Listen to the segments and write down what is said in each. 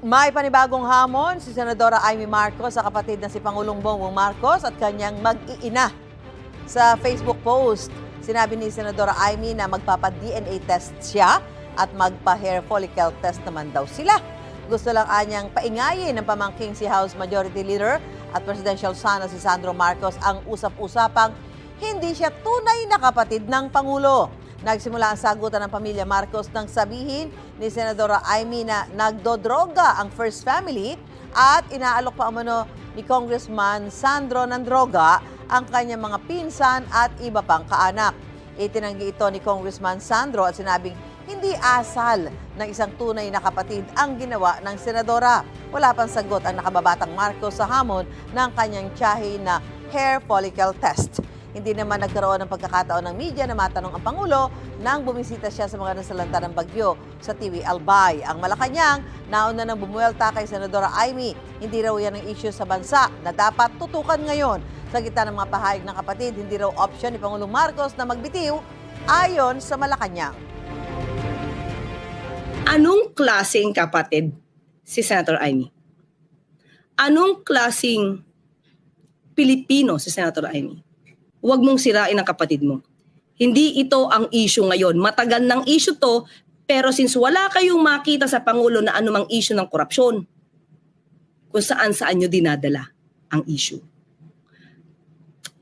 May panibagong hamon si Senadora Amy Marcos sa kapatid na si Pangulong Bongbong Marcos at kanyang mag-iina. Sa Facebook post, sinabi ni Senadora Amy na magpapa-DNA test siya at magpa-hair follicle test naman daw sila. Gusto lang anyang paingayin ng pamangking si House Majority Leader at Presidential son na si Sandro Marcos ang usap-usapang hindi siya tunay na kapatid ng Pangulo. Nagsimula ang sagutan ng pamilya Marcos nang sabihin ni Senadora Amy na nagdodroga ang First Family at inaalok pa umano ni Congressman Sandro ng droga ang kanyang mga pinsan at iba pang kaanak. Itinanggi ito ni Congressman Sandro at sinabing hindi asal ng isang tunay na kapatid ang ginawa ng senadora. Wala pang sagot ang nakababatang Marcos sa hamon ng kanyang tiyahe na hair follicle test. Hindi naman nagkaroon ng pagkakataon ng media na matanong ang Pangulo nang bumisita siya sa mga nasalanta ng bagyo sa TV Albay. Ang Malacanang, nauna nang bumuelta kay Senadora Amy. Hindi raw yan ang issue sa bansa na dapat tutukan ngayon. Sa gitna ng mga pahayag ng kapatid, hindi raw option ni Pangulong Marcos na magbitiw ayon sa Malacanang. Anong klaseng kapatid si Senator Amy? Anong klaseng Pilipino si Senator Amy? Huwag mong sirain ang kapatid mo. Hindi ito ang issue ngayon. Matagal ng issue to, pero since wala kayong makita sa Pangulo na anumang issue ng korupsyon, kung saan-saan nyo dinadala ang issue.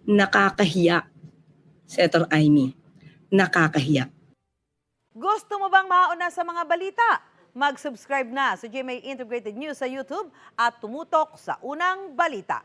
Nakakahiya, Senator Amy. Nakakahiya. Gusto mo bang mauna sa mga balita? Mag-subscribe na sa GMA Integrated News sa YouTube at tumutok sa unang balita.